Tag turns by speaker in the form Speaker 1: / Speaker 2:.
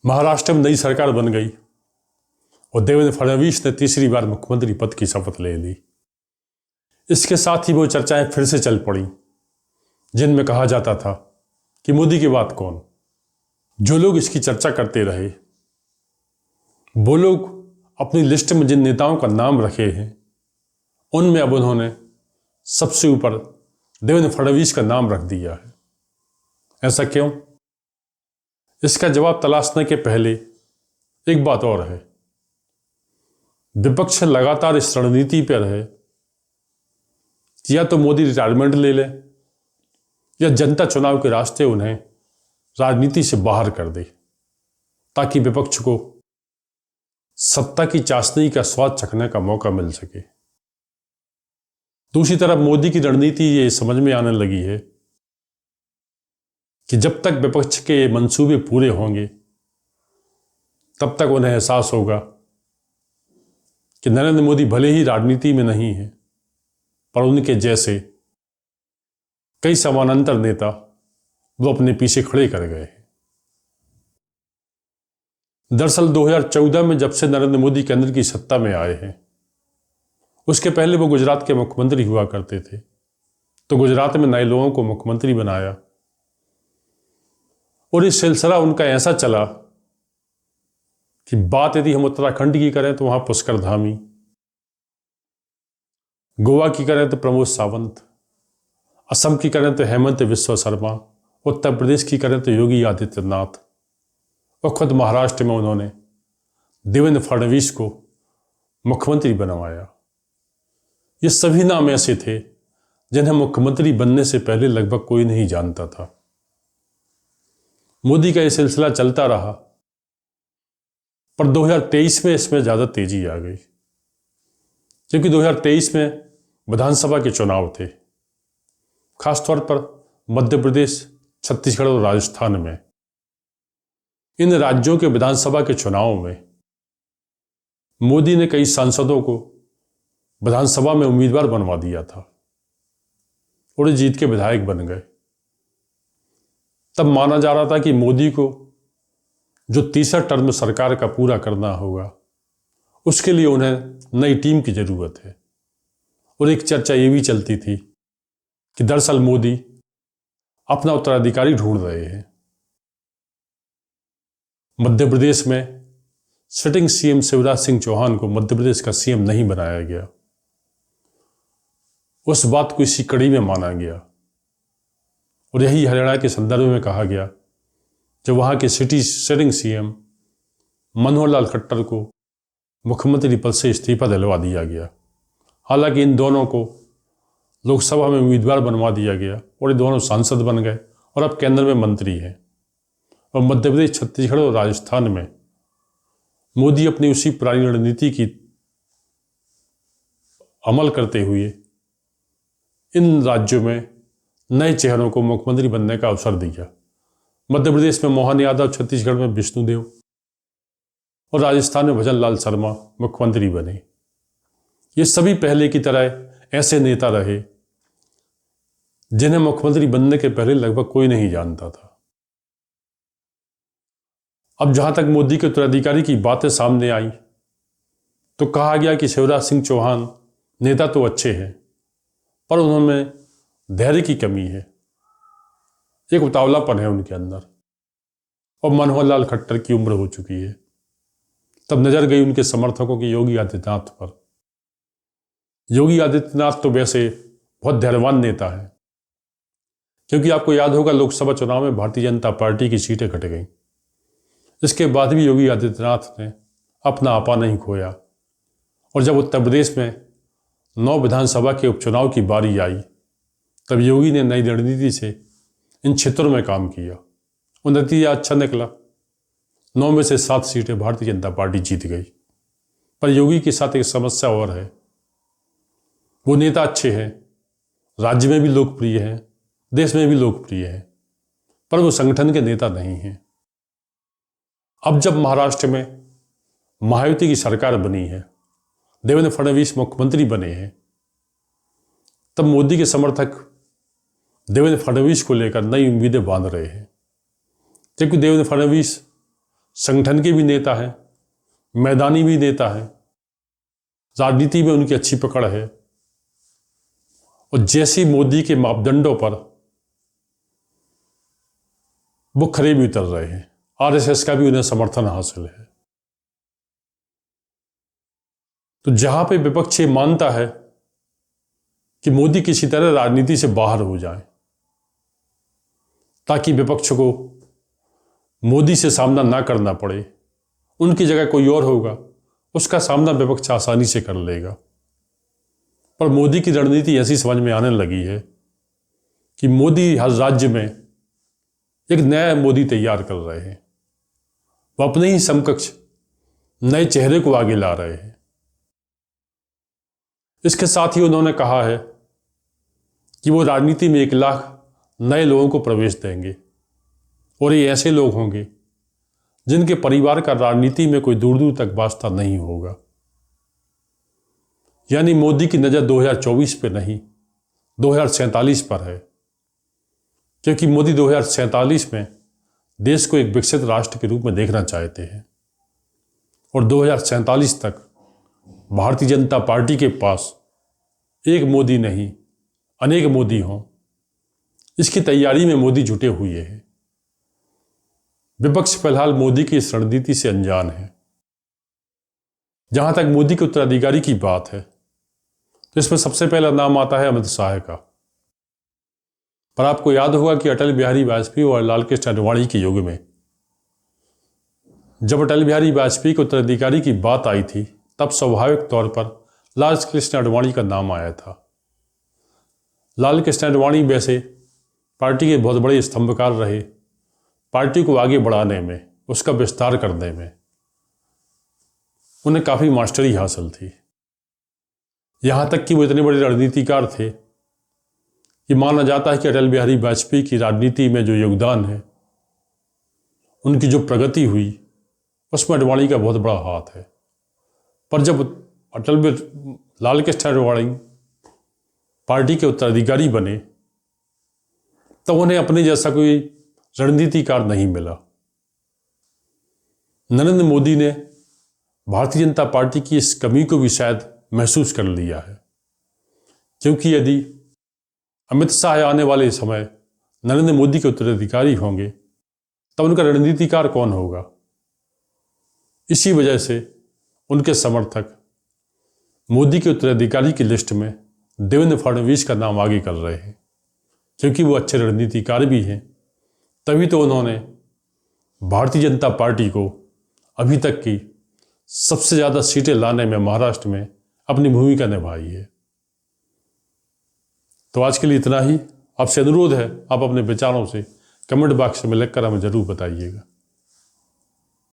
Speaker 1: महाराष्ट्र में नई सरकार बन गई और देवेंद्र फडणवीस ने तीसरी बार मुख्यमंत्री पद की शपथ ले ली। इसके साथ ही वो चर्चाएं फिर से चल पड़ी जिनमें कहा जाता था कि मोदी के बाद कौन। जो लोग इसकी चर्चा करते रहे वो लोग अपनी लिस्ट में जिन नेताओं का नाम रखे हैं उनमें अब उन्होंने सबसे ऊपर देवेंद्र फडणवीस का नाम रख दिया है। ऐसा क्यों? इसका जवाब तलाशने के पहले एक बात और है। विपक्ष लगातार इस रणनीति पर है कि या तो मोदी रिटायरमेंट ले ले या जनता चुनाव के रास्ते उन्हें राजनीति से बाहर कर दे ताकि विपक्ष को सत्ता की चाशनी का स्वाद चखने का मौका मिल सके। दूसरी तरफ मोदी की रणनीति ये समझ में आने लगी है कि जब तक विपक्ष के ये मंसूबे पूरे होंगे तब तक उन्हें एहसास होगा कि नरेंद्र मोदी भले ही राजनीति में नहीं है पर उनके जैसे कई समानांतर नेता वो अपने पीछे खड़े कर गए हैं। दरअसल 2014 में जब से नरेंद्र मोदी केंद्र की सत्ता में आए हैं उसके पहले वो गुजरात के मुख्यमंत्री हुआ करते थे, तो गुजरात में नए लोगों को मुख्यमंत्री बनाया और इस सिलसिला उनका ऐसा चला कि बात यदि हम उत्तराखंड की करें तो वहां पुष्कर धामी, गोवा की करें तो प्रमोद सावंत, असम की करें तो हेमंत बिस्वा शर्मा, उत्तर प्रदेश की करें तो योगी आदित्यनाथ और खुद महाराष्ट्र में उन्होंने देवेंद्र फडणवीस को मुख्यमंत्री बनवाया। ये सभी नाम ऐसे थे जिन्हें मुख्यमंत्री बनने से पहले लगभग कोई नहीं जानता था। मोदी का यह सिलसिला चलता रहा पर 2023 में इसमें ज़्यादा तेजी आ गई क्योंकि 2023 में विधानसभा के चुनाव थे, खासतौर पर मध्य प्रदेश, छत्तीसगढ़ और राजस्थान में। इन राज्यों के विधानसभा के चुनाव में मोदी ने कई सांसदों को विधानसभा में उम्मीदवार बनवा दिया था और जीत के विधायक बन गए। तब माना जा रहा था कि मोदी को जो तीसरा टर्म सरकार का पूरा करना होगा उसके लिए उन्हें नई टीम की जरूरत है। और एक चर्चा ये भी चलती थी कि दरअसल मोदी अपना उत्तराधिकारी ढूंढ रहे हैं। मध्य प्रदेश में सिटिंग सीएम शिवराज सिंह चौहान को मध्य प्रदेश का सीएम नहीं बनाया गया। उस बात को इसी कड़ी में माना गया और यही हरियाणा के संदर्भ में कहा गया जब वहां के सिटिंग सीएम मनोहर लाल खट्टर को मुख्यमंत्री पद से इस्तीफा दिलवा दिया गया। हालांकि इन दोनों को लोकसभा में उम्मीदवार बनवा दिया गया और ये दोनों सांसद बन गए और अब केंद्र में मंत्री हैं। और मध्य प्रदेश, छत्तीसगढ़ और राजस्थान में मोदी अपनी उसी पुरानी रणनीति की अमल करते हुए इन राज्यों में नए चेहरों को मुख्यमंत्री बनने का अवसर दिया। मध्य प्रदेश में मोहन यादव, छत्तीसगढ़ में विष्णुदेव और राजस्थान में भजन लाल शर्मा मुख्यमंत्री बने। ये सभी पहले की तरह ऐसे नेता रहे जिन्हें मुख्यमंत्री बनने के पहले लगभग कोई नहीं जानता था। अब जहां तक मोदी के उत्तराधिकारी की बातें सामने आई तो कहा गया कि शिवराज सिंह चौहान नेता तो अच्छे हैं पर उन्होंने धैर्य की कमी है, एक उतावलापन है उनके अंदर और मनोहर लाल खट्टर की उम्र हो चुकी है। तब नजर गई उनके समर्थकों की योगी आदित्यनाथ पर। योगी आदित्यनाथ तो वैसे बहुत धैर्यवान नेता है क्योंकि आपको याद होगा लोकसभा चुनाव में भारतीय जनता पार्टी की सीटें घट गईं। इसके बाद भी योगी आदित्यनाथ ने अपना आपा नहीं खोया और जब उत्तर प्रदेश में 9 विधानसभा के उपचुनाव की बारी आई तब योगी ने नई रणनीति से इन क्षेत्रों में काम किया और नतीजा अच्छा निकला। 9 में से 7 सीटें भारतीय जनता पार्टी जीत गई। पर योगी के साथ एक समस्या और है, वो नेता अच्छे हैं, राज्य में भी लोकप्रिय हैं, देश में भी लोकप्रिय हैं, पर वो संगठन के नेता नहीं हैं। अब जब महाराष्ट्र में महायुति की सरकार बनी है, देवेंद्र फडणवीस मुख्यमंत्री बने हैं, तब मोदी के समर्थक देवेंद्र फडणवीस को लेकर नई उम्मीदें बांध रहे हैं क्योंकि देवेंद्र फडणवीस संगठन के भी नेता हैं, मैदानी भी नेता हैं, राजनीति में उनकी अच्छी पकड़ है, और जैसे मोदी के मापदंडों पर वो खरे भी उतर रहे हैं। आरएसएस का भी उन्हें समर्थन हासिल है। तो जहां पे विपक्ष ये मानता है कि मोदी किसी तरह राजनीति से बाहर हो जाए ताकि विपक्ष को मोदी से सामना ना करना पड़े, उनकी जगह कोई और होगा, उसका सामना विपक्ष आसानी से कर लेगा। पर मोदी की रणनीति ऐसी समझ में आने लगी है कि मोदी हर राज्य में एक नया मोदी तैयार कर रहे हैं। वो अपने ही समकक्ष नए चेहरे को आगे ला रहे हैं। इसके साथ ही उन्होंने कहा है कि वो राजनीति में 1 लाख नए लोगों को प्रवेश देंगे, और ये ऐसे लोग होंगे जिनके परिवार का राजनीति में कोई दूर दूर तक वास्ता नहीं होगा। यानी मोदी की नज़र 2024 पे नहीं, 2047 पर है, क्योंकि मोदी 2047 में देश को एक विकसित राष्ट्र के रूप में देखना चाहते हैं, और 2047 तक भारतीय जनता पार्टी के पास एक मोदी नहीं, अनेक मोदी हों, इसकी तैयारी में मोदी जुटे हुए हैं। विपक्ष फिलहाल मोदी की इस रणनीति से अनजान है। जहां तक मोदी के उत्तराधिकारी की बात है, तो इसमें सबसे पहला नाम आता है अमित शाह का। पर आपको याद होगा कि अटल बिहारी वाजपेयी और लाल कृष्ण आडवाणी के युग में जब अटल बिहारी वाजपेयी के उत्तराधिकारी की बात आई थी, तब स्वाभाविक तौर पर लाल कृष्ण आडवाणी का नाम आया था। लाल कृष्ण आडवाणी वैसे पार्टी के बहुत बड़े स्तंभकार रहे। पार्टी को आगे बढ़ाने में, उसका विस्तार करने में उन्हें काफ़ी मास्टरी हासिल थी। यहाँ तक कि वो इतने बड़े रणनीतिकार थे कि माना जाता है कि अटल बिहारी वाजपेयी की राजनीति में जो योगदान है, उनकी जो प्रगति हुई, उसमें आडवाणी का बहुत बड़ा हाथ है। पर जब लाल कृष्ण आडवाणी पार्टी के उत्तराधिकारी बने, तब उन्हें अपने जैसा कोई रणनीतिकार नहीं मिला। नरेंद्र मोदी ने भारतीय जनता पार्टी की इस कमी को भी शायद महसूस कर लिया है, क्योंकि यदि अमित शाह आने वाले समय नरेंद्र मोदी के उत्तराधिकारी होंगे, तब उनका रणनीतिकार कौन होगा। इसी वजह से उनके समर्थक मोदी के उत्तराधिकारी की लिस्ट में देवेंद्र फडणवीस का नाम आगे कर रहे हैं, क्योंकि वो अच्छे रणनीतिकार भी हैं। तभी तो उन्होंने भारतीय जनता पार्टी को अभी तक की सबसे ज़्यादा सीटें लाने में महाराष्ट्र में अपनी भूमिका निभाई है। तो आज के लिए इतना ही। आपसे अनुरोध है, आप अपने विचारों से कमेंट बॉक्स में लिखकर हमें ज़रूर बताइएगा।